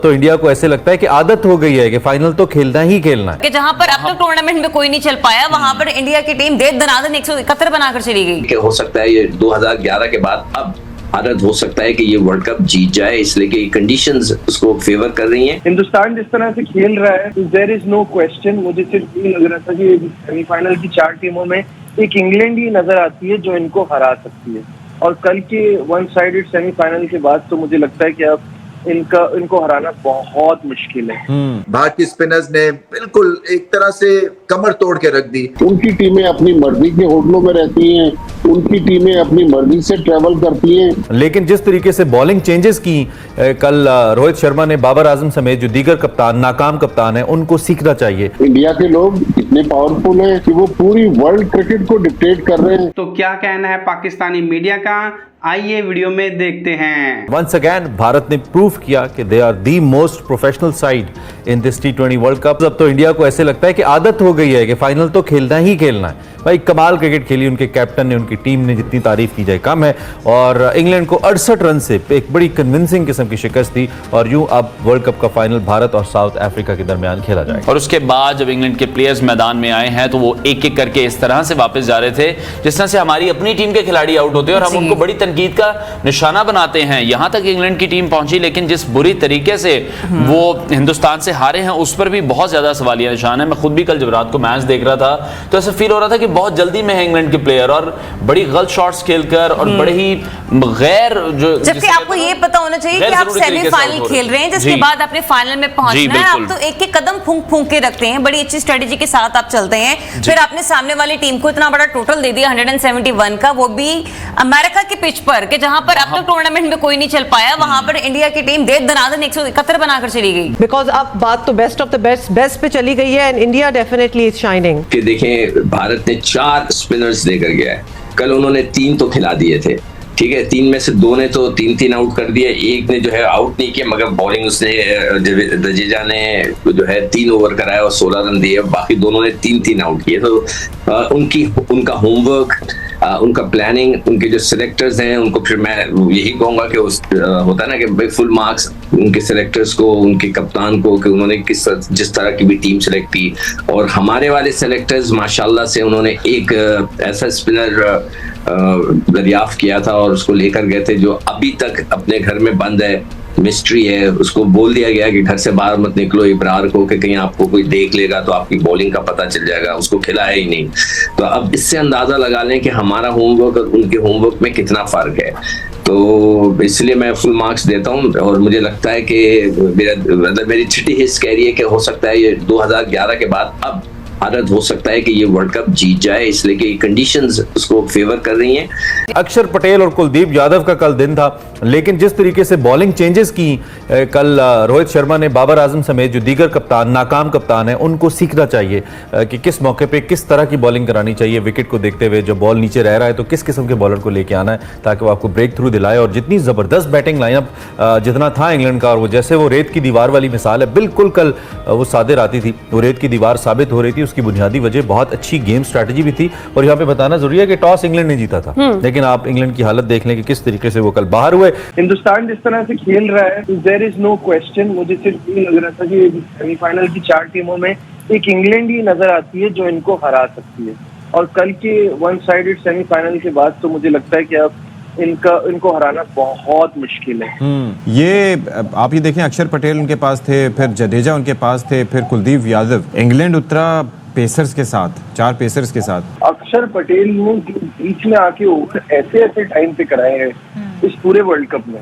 तो इंडिया को ऐसे लगता है कि आदत हो गई है कि फाइनल तो खेलना ही खेलना है, कि जहां पर अब तक टूर्नामेंट में कोई नहीं चल पाया वहां पर इंडिया की टीम दे दनादन 171 बनाकर चली गई। कि हो सकता है ये 2011 के बाद अब आदत हो सकता है कि ये वर्ल्ड कप जीत जाए, इसलिए कि कंडीशंस उसको फेवर कर रही हैं। हिंदुस्तान जिस तरह से खेल रहा है देयर इज नो क्वेश्चन। मुझे सिर्फ ये लग रहा था कि सेमीफाइनल की 4 टीमों में एक इंग्लैंड ही नजर आती है जो इनको हरा सकती है, और कल के वन साइडेड सेमीफाइनल के बाद तो मुझे लगता है कि अब इनको हराना बहुत मुश्किल है। भारतीय स्पिनर्स ने बिल्कुल एक तरह से कमर तोड़ के रख दी। उनकी टीमें अपनी मर्जी के होटलों में रहती हैं, उनकी टीमें अपनी मर्जी से ट्रैवल करती हैं। लेकिन जिस तरीके से बॉलिंग चेंजेस की कल रोहित शर्मा ने, बाबर आजम समेत जो दीगर कप्तान, नाकाम कप्तान है, उनको सीखना चाहिए। इंडिया के लोग इतने पावरफुल हैं कि वो पूरी वर्ल्ड क्रिकेट को डिक्टेट कर रहे हैं। तो क्या कहना है पाकिस्तानी मीडिया का, आइए वीडियो में देखते हैं। वंस अगेन भारत ने प्रूव किया कि they are the most professional side in this T20 world cup. अब तो इंडिया को ऐसे लगता है कि आदत हो गई है कि फाइनल तो खेलना ही खेलना है। भाई कमाल क्रिकेट खेली उनके कैप्टन ने, उनकी टीम ने, जितनी तारीफ की जाए कम है। और इंग्लैंड को 68 रन से एक बड़ी कन्विंसिंग किस्म की शिकस्त थी, और यूं अब वर्ल्ड कप का फाइनल भारत और साउथ अफ्रीका के दरमियान खेला जाएगा। और उसके बाद जब इंग्लैंड के प्लेयर्स मैदान में आए हैं तो वो एक एक करके इस तरह से वापस जा रहे थे जिस तरह से हमारी अपनी टीम के खिलाड़ी आउट होते हैं और हम उनको बड़ी तनकीद का निशाना बनाते हैं। यहां तक इंग्लैंड की टीम पहुंची, लेकिन जिस बुरी तरीके से वो हिंदुस्तान से हारे हैं उस पर भी बहुत ज्यादा सवालिया निशान है। मैं खुद भी कल जब रात को मैच देख रहा था तो ऐसा फील हो रहा था कि बहुत जल्दी में है इंग्लैंड के प्लेयर, और बड़ी गलत शॉट्स खेलकर और बड़े ही गैर जो, जबकि आपको ये पता होना चाहिए कि आप सेमीफाइनल खेल रहे हैं, जिसके बाद अपने फाइनल में पहुंचना है। आप तो एक एक कदम फूंक फूंक के रखते हैं, बड़ी अच्छी स्ट्रेटेजी के साथ आप चलते हैं। फिर आपने सामने वाली टीम को इतना बड़ा टोटल दे दिया 171 का, वो भी अमेरिका के पिच पर, कि जहां पर अब तक टूर्नामेंट में कोई नहीं चल पाया वहां पर इंडिया की टीम दे दनादन 171 बनाकर चली गई। बिकॉज अब बात तो बेस्ट ऑफ द बेस्ट पे चली गई है, and India definitely is shining. कि देखें भारत ने 4 स्पिनर्स देकर गया है, कल उन्होंने 3 तो खिला दिए थे, ठीक है। 3 में से 2 ने तो 3-3 आउट कर दिया, एक ने जो है आउट नहीं किया, मगर बॉलिंग उसने जडेजा ने जो है 3 ओवर कराया और 16 रन दिए, बाकी दोनों ने 3-3 आउट किए। तो उनका होमवर्क, उनका प्लानिंग, उनके जो सिलेक्टर्स हैं उनको फिर मैं यही कहूंगा कि होता है ना कि भाई फुल मार्क्स उनके सिलेक्टर्स को, उनके कप्तान को, कि उन्होंने जिस तरह की भी टीम सेलेक्ट की। और हमारे वाले सिलेक्टर्स माशाल्लाह से उन्होंने एक ऐसा स्पिनर दरियाफ्त किया था और उसको लेकर गए थे जो अभी तक अपने घर में बंद है, मिस्ट्री है। उसको बोल दिया गया कि घर से बाहर मत निकलो इब्रार को, कि कहीं आपको कोई देख लेगा तो आपकी बॉलिंग का पता चल जाएगा। उसको खिलाया ही नहीं। तो अब इससे अंदाजा लगा लें कि हमारा होमवर्क और उनके होमवर्क में कितना फर्क है। तो इसलिए मैं फुल मार्क्स देता हूं, और मुझे लगता है कि मेरी छिटी हिस्स कह रही है कि हो सकता है ये 2011 के बाद अब आदत हो सकता है कि ये वर्ल्ड कप जीत जाए, इसलिए कि कंडीशंस उसको फेवर कर रही हैं। अक्षर पटेल और कुलदीप यादव का कल दिन था, लेकिन जिस तरीके से बॉलिंग चेंजेस की कल रोहित शर्मा ने, बाबर आजम समेत जो दीगर कप्तान, नाकाम कप्तान है, उनको सीखना चाहिए कि किस मौके पे किस तरह की बॉलिंग करानी चाहिए। विकेट को देखते हुए जब बॉल नीचे रह रहा है तो किस किस्म के बॉलर को लेके आना है ताकि वो आपको ब्रेक थ्रू दिलाए। और जितनी जबरदस्त बैटिंग लाइनअप जितना था इंग्लैंड का, और वो जैसे वो रेत की दीवार वाली मिसाल है, बिल्कुल कल वो सादिर आती थी, वो रेत की दीवार साबित हो रही थी। उसकी बुनियादी वजह बहुत अच्छी गेम स्ट्रैटेजी भी थी। और यहाँ पे बताना जरूरी है कि टॉस इंग्लैंड ने जीता था, लेकिन आप इंग्लैंड की हालत देख लें कि किस तरीके से वो कल बाहर हुए। हिंदुस्तान जिस तरह से खेल रहा है देयर इज नो क्वेश्चन। मुझे सिर्फ ये लग रहा था कि सेमीफाइनल की 4 टीमों में एक इंग्लैंड ही नजर आती है जो इनको हरा सकती है, और कल के वन साइडेड सेमीफाइनल के बाद तो मुझे लगता है कि अब इनको हराना बहुत मुश्किल है। ये आप ये देखें, अक्षर पटेल उनके पास थे, फिर जडेजा उनके पास थे, फिर कुलदीप यादव। इंग्लैंड उतरा पेसर्स के साथ, 4 पेसर्स के साथ। अक्षर पटेल ने बीच में आके ओवर ऐसे टाइम पे कराए हैं इस पूरे वर्ल्ड कप में,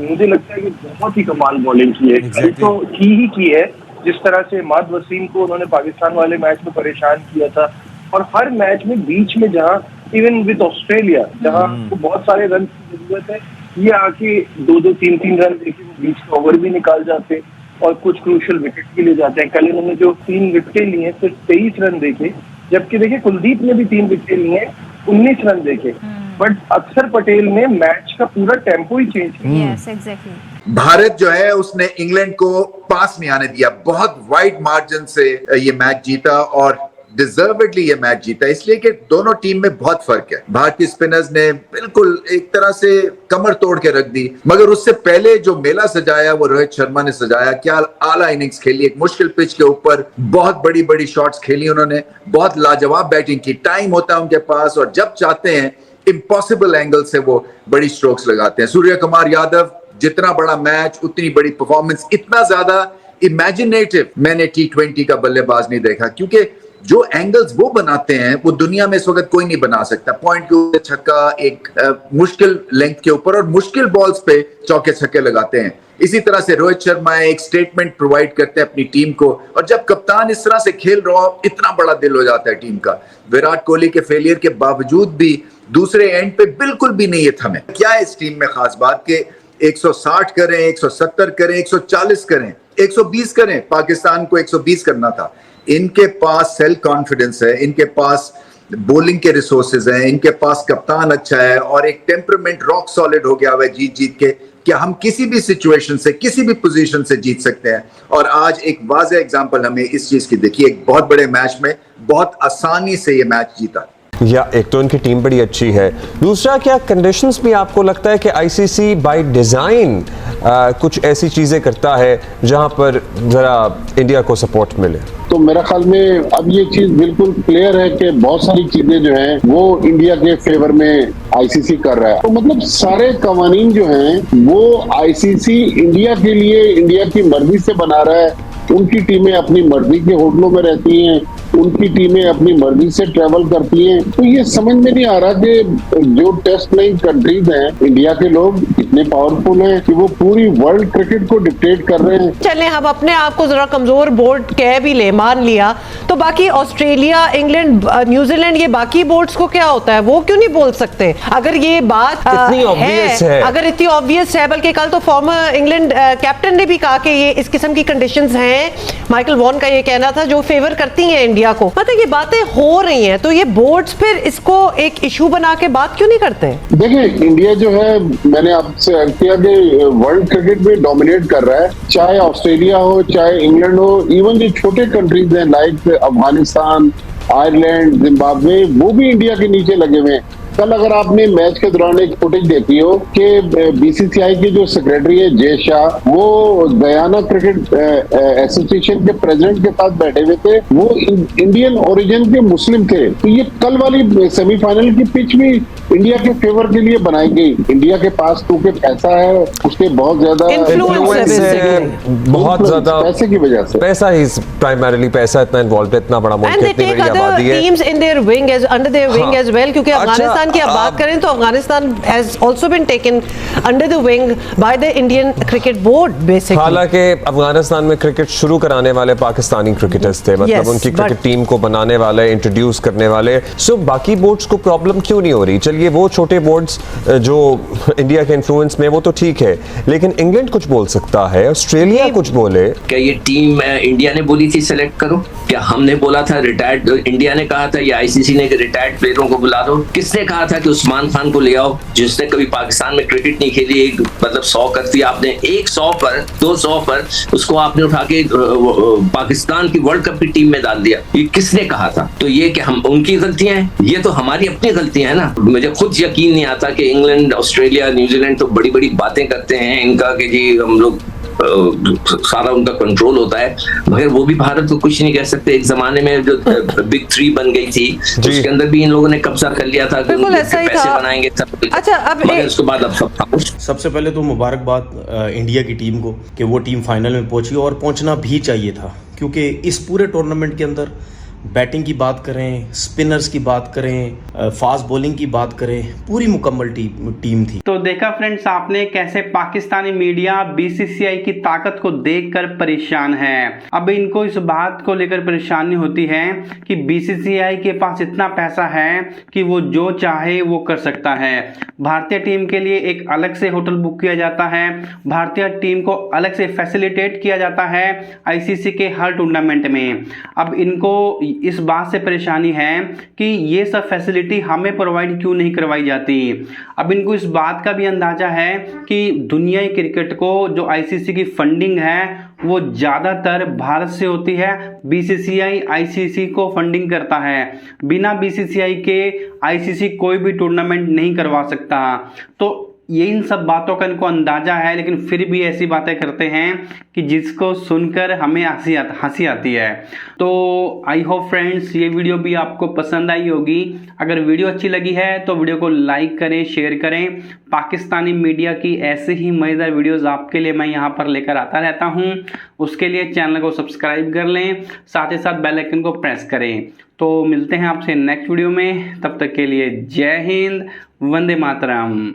मुझे लगता है कि बहुत ही कमाल बॉलिंग की है। तो की है जिस तरह से माद वसीम को उन्होंने पाकिस्तान वाले मैच में परेशान किया था, और हर मैच में बीच में जहां इवन विद ऑस्ट्रेलिया जहां बहुत सारे रन की जरूरत है, ये आके 2-2, 3-3 रन देके बीच का ओवर भी निकाल जाते और कुछ क्रूशियल विकेट भी ले जाते हैं। कल इन्होंने जो 3 विकेटें ली हैं सिर्फ 23 रन देखे, जबकि देखिए कुलदीप ने भी 3 विकेटें ली हैं, 19 रन देखे। बट अक्षर पटेल ने मैच का पूरा टेम्पो ही चेंज किया। Yes exactly. भारत जो है उसने इंग्लैंड को पास नहीं आने दिया, बहुत वाइड मार्जिन से ये मैच जीता, और डिजर्वेडली ये मैच जीता, इसलिए कि दोनों टीम में बहुत फर्क है। भारतीय स्पिनर्स ने बिल्कुल एक तरह से कमर तोड़ के रख दी, मगर उससे पहले जो मेला सजाया वो रोहित शर्मा ने सजाया। क्या आला इनिंग्स खेली, एक मुश्किल पिच के ऊपर बहुत बड़ी बड़ी शॉट्स खेली उन्होंने, बहुत लाजवाब बैटिंग की। टाइम होता है उनके पास और जब चाहते हैं इम्पॉसिबल एंगल से वो बड़ी स्ट्रोक्स लगाते हैं। सूर्य कुमार यादव, जितना बड़ा मैच उतनी बड़ी परफॉर्मेंस, इतना ज्यादा इमेजिनेटिव मैंने T20 का बल्लेबाज नहीं देखा, क्योंकि जो एंगल्स वो बनाते हैं वो दुनिया में इस वक्त कोई नहीं बना सकता। पॉइंट के ऊपर छक्का, एक मुश्किल लेंथ के ऊपर और मुश्किल बॉल्स पे चौके छक्के लगाते हैं। इसी तरह से रोहित शर्मा एक स्टेटमेंट प्रोवाइड करते हैं अपनी टीम को, और जब कप्तान इस तरह से खेल रहा हो इतना बड़ा दिल हो जाता है टीम का। विराट कोहली के फेलियर के बावजूद भी दूसरे एंड पे बिल्कुल भी नहीं है थमे। क्या है इस टीम में खास बात के 160 करें, 170 करें, 140 करें, 120 करें, पाकिस्तान को 120 करना था। इनके पास सेल्फ कॉन्फिडेंस है, इनके पास बॉलिंग के रिसोर्सेज हैं, इनके पास कप्तान अच्छा है और एक टेम्परामेंट रॉक सॉलिड हो गया हुआ है जीत जीत के, कि हम किसी भी सिचुएशन से, किसी भी पोजीशन से जीत सकते हैं। और आज एक वाज़ेह एग्जांपल हमें इस चीज की देखिए, एक बहुत बड़े मैच में बहुत आसानी से ये मैच जीता। या एक तो इनकी टीम बड़ी अच्छी है, दूसरा क्या कंडीशंस भी आपको लगता है कि आईसीसी बाय डिजाइन कुछ ऐसी चीजें करता है जहां पर जरा इंडिया को सपोर्ट मिले? तो मेरा ख्याल में अब ये चीज बिल्कुल क्लियर है कि बहुत सारी चीजें जो हैं वो इंडिया के फेवर में आईसीसी कर रहा है। तो मतलब सारे कवानीन जो हैं वो आईसीसी इंडिया के लिए, इंडिया की मर्जी से बना रहा है। उनकी टीमें अपनी मर्जी के होटलों में रहती हैं, उनकी टीमें अपनी मर्जी से ट्रैवल करती हैं। तो ये समझ में नहीं आ रहा कि जो टेस्ट प्लेइंग कंट्रीज हैं, इंडिया के लोग इतने पावरफुल हैं कि वो पूरी वर्ल्ड क्रिकेट को डिक्टेट कर रहे हैं। चलें हम अपने आप को जरा कमजोर बोर्ड कह भी ले, मान लिया, तो बाकी ऑस्ट्रेलिया, इंग्लैंड, न्यूजीलैंड, ये बाकी बोर्ड्स को क्या होता है, वो क्यों नहीं बोल सकते? अगर ये बात इतनी ऑब्वियस है, अगर इतनी ऑब्वियस है, बल्कि कल तो फॉर्मर इंग्लैंड कैप्टन ने भी कहा कि ये इस किस्म की कंडीशंस हैं, माइकल वॉन का ये कहना था, जो फेवर करती हैं इंडिया को। मतलब ये बातें हो रही हैं, तो ये बोर्ड्स फिर इसको एक इशू बना के बात क्यों नहीं करते? देखिए, इंडिया जो है, मैंने आपसे अर्ज किया कि वर्ल्ड क्रिकेट में डोमिनेट कर रहा है, चाहे ऑस्ट्रेलिया हो, चाहे इंग्लैंड हो, इवन जो छोटे कंट्रीज हैं लाइक अफगानिस्तान, आयरलैंड, जिम्बाब्वे, वो भी इंडिया के नीचे लगे हुए हैं। कल अगर आपने मैच के दौरान एक फुटेज देखी हो कि बीसीसीआई के जो सेक्रेटरी है जय शाह, वो गयाना क्रिकेट एसोसिएशन के प्रेसिडेंट के साथ बैठे हुए थे, वो इंडियन ओरिजिन के मुस्लिम थे। तो ये कल वाली सेमीफाइनल की पिच भी इंडिया के फेवर के लिए बनाई गई। इंडिया के पास क्योंकि पैसा है, उसके बहुत ज्यादा इन्फ्लुएंस है, बहुत ज्यादा पैसे की वजह से, पैसा ही प्राइमरीली पैसा इतना इन्वॉल्व है, इतना बड़ा मुल्क है, इतनी बड़ी आबादी है। Teams in their wing as under their wing as well, क्योंकि अफगानिस्तान की आप बात करें तो Afghanistan has also been taken under the wing by the Indian cricket board basically. हालांकि अफगानिस्तान में क्रिकेट शुरू कराने वाले पाकिस्तानी क्रिकेटर्स थे, मतलब उनकी क्रिकेट टीम को बनाने वाले, इंट्रोड्यूस करने वाले। सो बाकी बोर्ड्स को प्रॉब्लम क्यों नहीं हो रही? चलिए वो छोटे बोर्ड्स जो इंडिया के इन्फ्लुएंस में, वो तो ठीक है, लेकिन इंग्लैंड कुछ बोल सकता है, ऑस्ट्रेलिया कुछ बोले। क्या ये टीम इंडिया ने बोली थी सेलेक्ट करो? क्या हमने बोला था रिटायर्ड? इंडिया ने कहा था या आईसीसी ने रिटायर्ड प्लेयरों को बुला दो? किसने कहा था कि उस्मान खान को ले आओ, जिसने कभी पाकिस्तान में क्रिकेट नहीं खेली? एक मतलब 100 कर दिया आपने, 100 पर 200 पर उसको आपने उठा के पाकिस्तान की वर्ल्ड कप की टीम में डाल दिया। ये किसने कहा था? तो ये कि हम उनकी गलतियां हैं, ये तो हमारी अपनी गलतियां हैं ना। मुझे खुद यकीन नहीं आता कि इंग्लैंड, ऑस्ट्रेलिया, न्यूजीलैंड तो बड़ी बड़ी बातें करते हैं इनका कि जी हम लोग सारा उनका कंट्रोल होता है, मगर वो भी भारत को कुछ नहीं कह सकते। एक जमाने में जो बिग 3 बन गई थी, उसके अंदर भी इन लोगों ने कब्जा कर लिया था कि पैसे बनाएंगे सब। अच्छा, अब उसके बाद अब सब खामोश। सबसे पहले तो मुबारकबाद इंडिया की टीम को कि वो टीम फाइनल में पहुंची, और पहुंचना भी चाहिए था, क्योंकि इस पूरे टूर्नामेंट के अंदर बैटिंग की बात करें, स्पिनर्स की बात करें, फास्ट बॉलिंग की बात करें, पूरी मुकम्मल टीम थी। तो देखा फ्रेंड्स आपने कैसे पाकिस्तानी मीडिया बीसीसीआई की ताकत को देखकर परेशान है। अब इनको इस बात को लेकर परेशानी होती है कि बीसीसीआई के पास इतना पैसा है कि वो जो चाहे वो कर सकता है। भारतीय टीम के लिए एक अलग से होटल बुक किया जाता है, भारतीय टीम को अलग से फैसिलिटेट किया जाता है आईसीसी के हर टूर्नामेंट में। अब इनको इस बात से परेशानी है कि ये सब फैसिलिटी हमें प्रोवाइड क्यों नहीं करवाई जाती। अब इनको इस बात का भी अंदाजा है कि दुनियाई क्रिकेट को जो आईसीसी की फंडिंग है वो ज़्यादातर भारत से होती है। बीसीसीआई आईसीसी को फंडिंग करता है, बिना बीसीसीआई के आईसीसी कोई भी टूर्नामेंट नहीं करवा सकता। तो ये इन सब बातों का इनको अंदाजा है, लेकिन फिर भी ऐसी बातें करते हैं कि जिसको सुनकर हमें हंसी आती है। तो आई होप फ्रेंड्स ये वीडियो भी आपको पसंद आई होगी। अगर वीडियो अच्छी लगी है तो वीडियो को लाइक करें, शेयर करें। पाकिस्तानी मीडिया की ऐसे ही मज़ेदार वीडियोस आपके लिए मैं यहाँ पर लेकर आता रहता हूँ। उसके लिए चैनल को सब्सक्राइब कर लें, साथ ही साथ बेल आइकन को प्रेस करें। तो मिलते हैं आपसे नेक्स्ट वीडियो में, तब तक के लिए जय हिंद, वंदे मातरम।